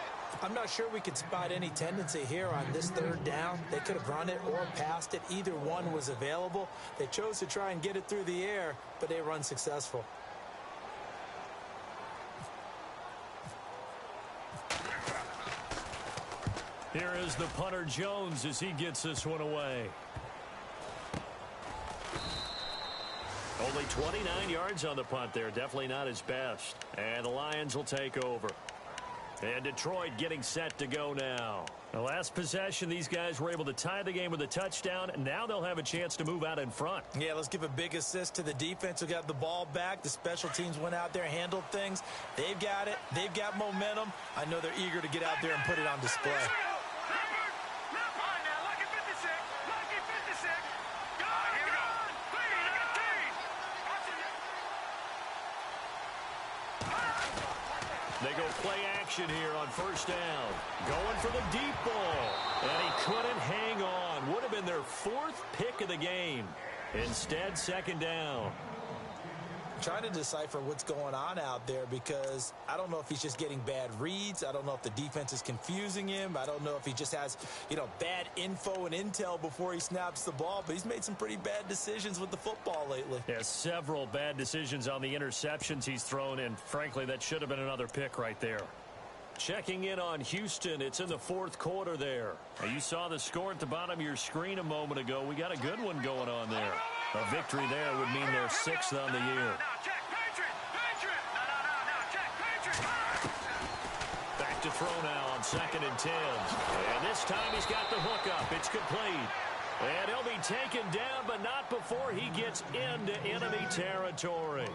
I'm not sure we could spot any tendency here on this 3rd down. They could have run it or passed it. Either one was available. They chose to try and get it through the air, but they were unsuccessful. Here is the punter Jones as he gets this one away. Only 29 yards on the punt there. Definitely not his best. And the Lions will take over. And Detroit getting set to go now. The last possession, these guys were able to tie the game with a touchdown. And now they'll have a chance to move out in front. Yeah, let's give a big assist to the defense who got the ball back. The special teams went out there, handled things. They've got it. They've got momentum. I know they're eager to get out there and put it on display. They go play action here on 1st down. Going for the deep ball. And he couldn't hang on. Would have been their 4th pick of the game. Instead, 2nd down. trying to decipher what's going on out there because I don't know if he's just getting bad reads. I don't know if the defense is confusing him. I don't know if he just has, bad info and intel before he snaps the ball. But he's made some pretty bad decisions with the football lately. Yeah, several bad decisions on the interceptions he's thrown, and frankly, that should have been another pick right there. Checking in on Houston, it's in the fourth quarter there. Now, you saw the score at the bottom of your screen a moment ago. We got a good one going on there. A victory there would mean they're 6th on the year. Back to throw now on 2nd and 10. And this time he's got the hook up. It's complete. And he'll be taken down, but not before he gets into enemy territory.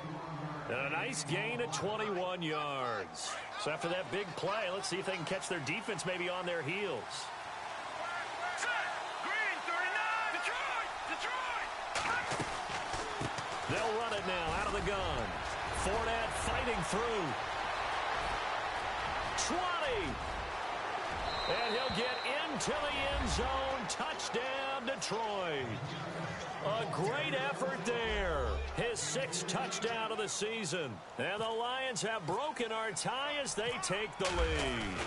And a nice gain of 21 yards. So after that big play, let's see if they can catch their defense maybe on their heels. Green, 39, Detroit! They'll run it now out of the gun. Fournette fighting through. 20. And he'll get into the end zone. Touchdown, Detroit. A great effort there. His 6th touchdown of the season. And the Lions have broken our tie as they take the lead.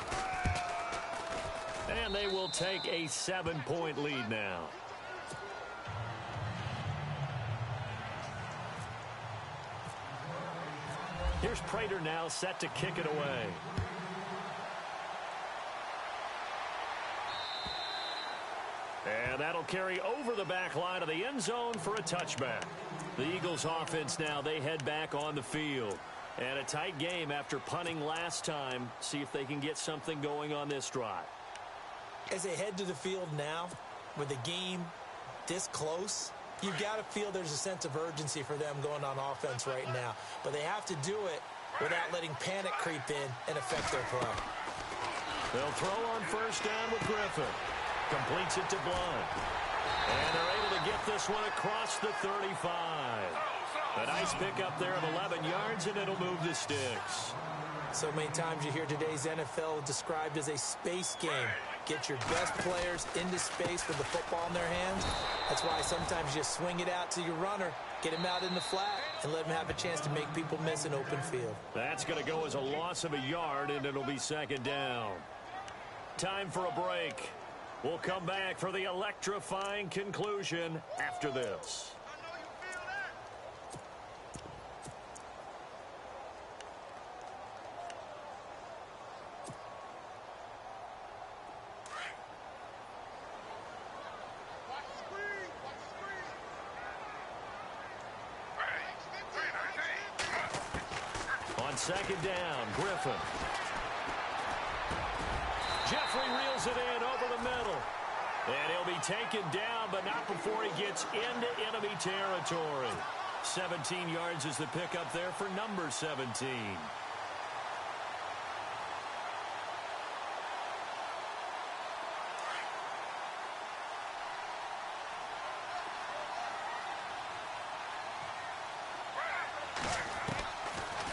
And they will take a 7-point lead now. Here's Prater now set to kick it away. And that'll carry over the back line of the end zone for a touchback. The Eagles offense now, they head back on the field. And a tight game after punting last time. See if they can get something going on this drive. As they head to the field now, with the game this close, you've got to feel there's a sense of urgency for them going on offense right now. But they have to do it without letting panic creep in and affect their play. They'll throw on 1st down with Griffin. Completes it to Blunt. And they're able to get this one across the 35. A nice pickup there of 11 yards, and it'll move the sticks. So many times you hear today's NFL described as a space game. Get your best players into space with the football in their hands. That's why sometimes you swing it out to your runner, get him out in the flat, and let him have a chance to make people miss an open field. That's going to go as a loss of a yard, and it'll be 2nd down. Time for a break. We'll come back for the electrifying conclusion after this. On 2nd down, Griffin. Jeffrey reels it in over the middle. And he'll be taken down, but not before he gets into enemy territory. 17 yards is the pickup there for number 17.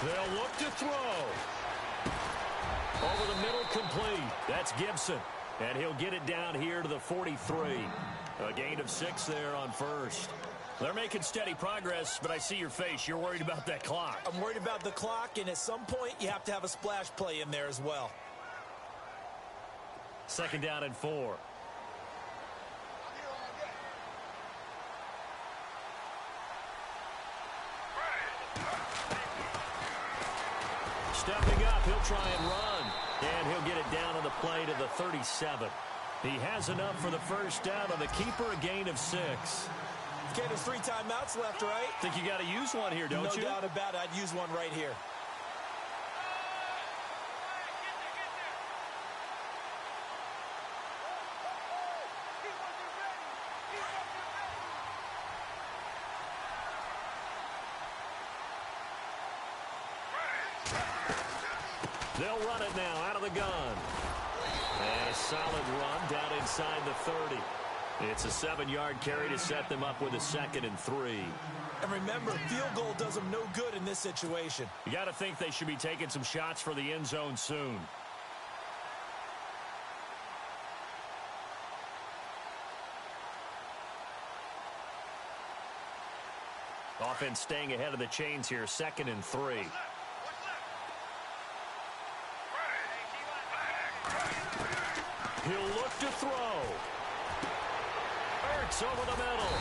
They'll look to throw. Over the middle, complete. That's Gibson. And he'll get it down here to the 43. A gain of 6 there on 1st. They're making steady progress, but I see your face. You're worried about that clock. I'm worried about the clock, and at some point, you have to have a splash play in there as well. 2nd down and 4. Stepping up, he'll try and run. And he'll get it down on the play to the 37. He has enough for the 1st down on the keeper, a gain of 6. Okay, there's 3 timeouts left, right? Think you got to use one here, don't you? No doubt about it. I'd use one right here. They'll run it now out of the gun. And a solid run down inside the 30. It's a 7-yard carry to set them up with a 2nd and 3. And remember, field goal does them no good in this situation. You got to think they should be taking some shots for the end zone soon. Offense staying ahead of the chains here, 2nd and 3. He'll look to throw. Hurts over the middle.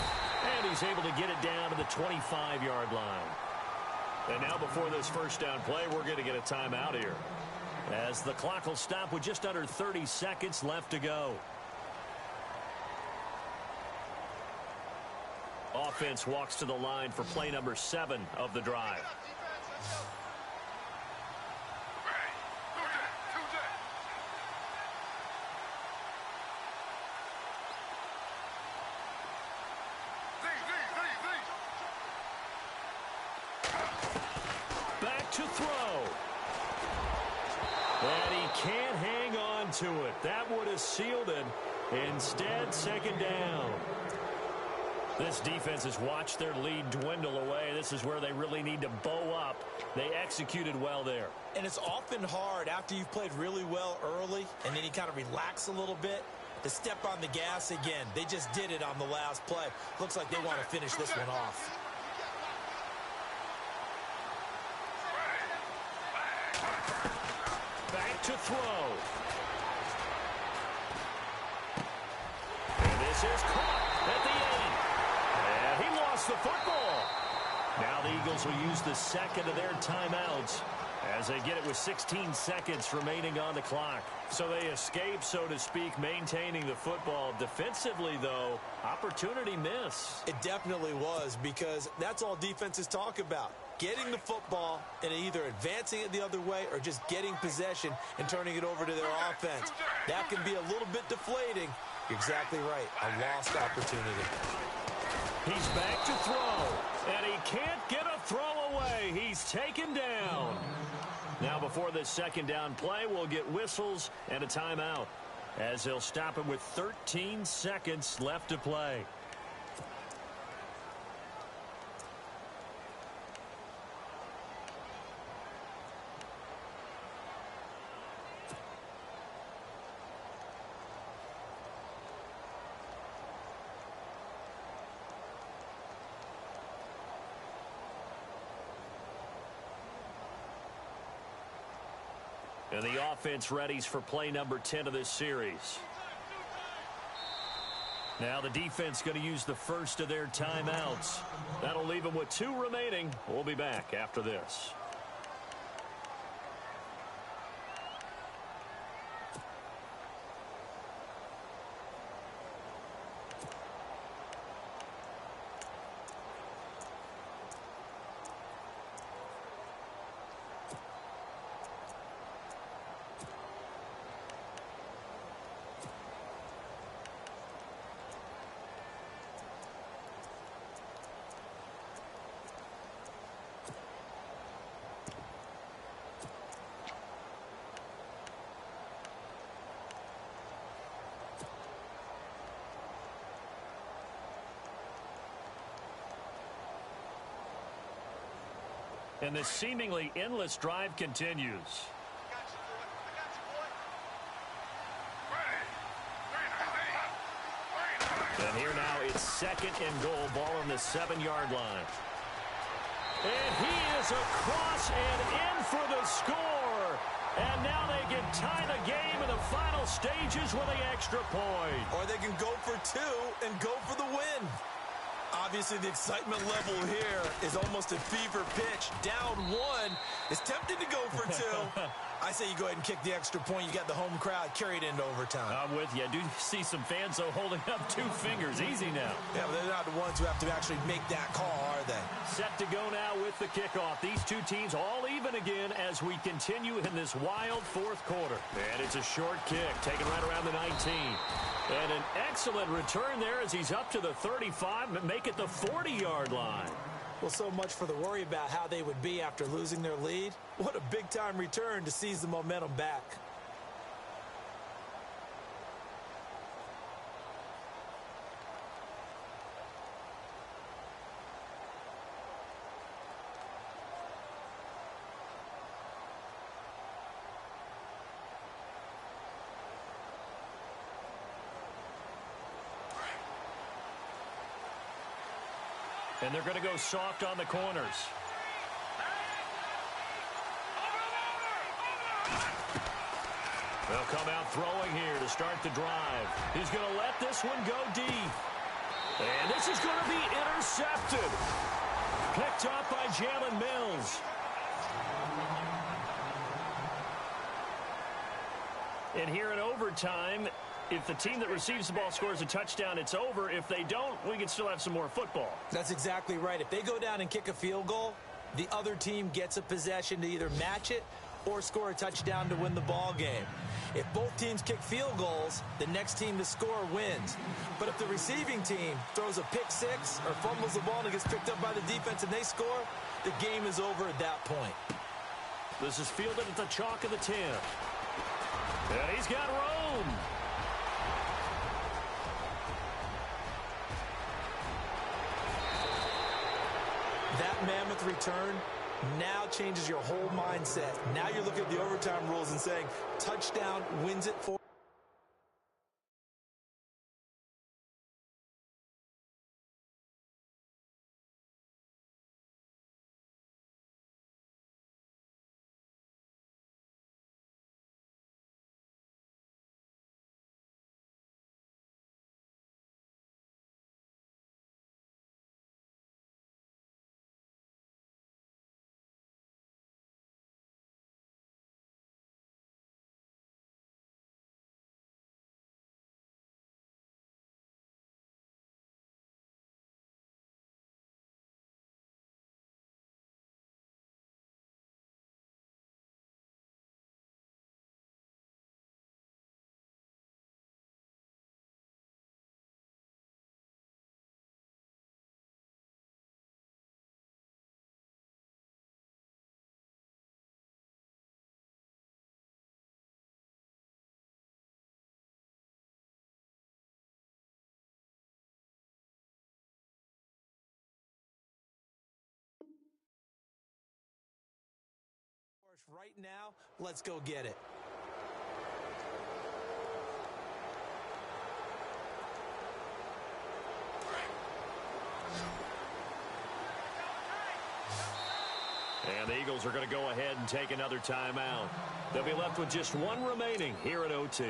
And he's able to get it down to the 25-yard line. And now before this first down play, we're going to get a timeout here, as the clock will stop with just under 30 seconds left to go. Offense walks to the line for play number 7 of the drive. Back to throw. And he can't hang on to it. That would have sealed it. Instead, 2nd down. This defense has watched their lead dwindle away. This is where they really need to bow up. They executed well there. And it's often hard after you've played really well early and then you kind of relax a little bit to step on the gas again. They just did it on the last play. Looks like they want to finish this one off. Back to throw. And this is caught at the end. And he lost the football. Now the Eagles will use the 2nd of their timeouts as they get it with 16 seconds remaining on the clock. So they escape, so to speak, maintaining the football. Defensively, though, opportunity miss. It definitely was, because that's all defenses talk about. Getting the football and either advancing it the other way or just getting possession and turning it over to their offense. That can be a little bit deflating. You're exactly right. A lost opportunity. He's back to throw, and he can't get a throw away. He's taken down. Now before this 2nd down play, we'll get whistles and a timeout, as he'll stop it with 13 seconds left to play. And the offense readies for play number 10 of this series. Now the defense going to use the 1st of their timeouts. That'll leave them with 2 remaining. We'll be back after this. And this seemingly endless drive continues. And here now it's 2nd and goal, ball on the 7-yard line. And he is across and in for the score. And now they can tie the game in the final stages with the extra point. Or they can go for 2 and go for the win. Obviously, the excitement level here is almost at fever pitch. Down 1. It's tempting to go for 2. I say you go ahead and kick the extra point. You got the home crowd carried into overtime. I'm with you. I do see some fans, though, holding up 2 fingers. Easy now. Yeah, but they're not the ones who have to actually make that call, are they? Set to go now with the kickoff. These 2 teams all even again as we continue in this wild 4th quarter. And it's a short kick, taken right around the 19. And an excellent return there as he's up to the 35, make it the 40-yard line. Well, so much for the worry about how they would be after losing their lead. What a big-time return to seize the momentum back. And they're going to go soft on the corners. They'll come out throwing here to start the drive. He's going to let this one go deep. And this is going to be intercepted. Picked up by Jalen Mills. And here in overtime, if the team that receives the ball scores a touchdown, it's over. If they don't, we can still have some more football. That's exactly right. If they go down and kick a field goal, the other team gets a possession to either match it or score a touchdown to win the ball game. If both teams kick field goals, the next team to score wins. But if the receiving team throws a pick six or fumbles the ball and it gets picked up by the defense and they score, the game is over at that point. This is fielded at the chalk of the 10. And he's got room. That mammoth return now changes your whole mindset. Now you're looking at the overtime rules and saying, touchdown wins it for. Right now, let's go get it. And the Eagles are going to go ahead and take another timeout. They'll be left with just one remaining here at OT.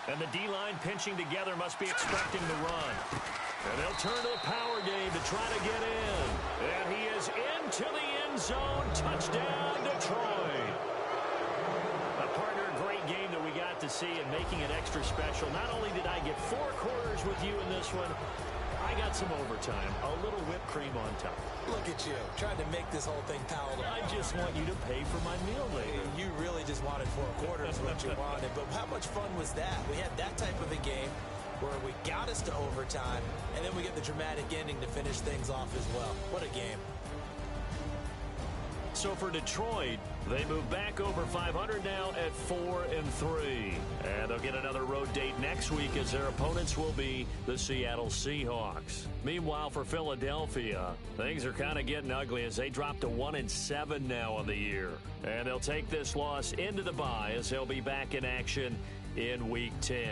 And the D-line pinching together must be expecting the run. And they'll turn to the power game to try to get in. And he is into the end zone. Touchdown, Detroit. A partner, a great game that we got to see and making it extra special. Not only did I get 4 quarters with you in this one, I got some overtime. A little whipped cream on top. Look at you, trying to make this whole thing palatable. I just want you to pay for my meal later. You really just wanted 4 quarters what you wanted. But how much fun was that? We had that type of a game where we got us to overtime, and then we get the dramatic ending to finish things off as well. What a game. So for Detroit, they move back over 500 now at 4-3. And they'll get another road date next week as their opponents will be the Seattle Seahawks. Meanwhile, for Philadelphia, things are kind of getting ugly as they drop to 1-7 now on the year. And they'll take this loss into the bye as they'll be back in action in Week 10.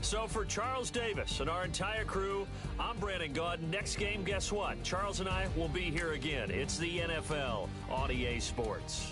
So for Charles Davis and our entire crew, I'm Brandon Gaudin. Next game, guess what? Charles and I will be here again. It's the NFL on EA Sports.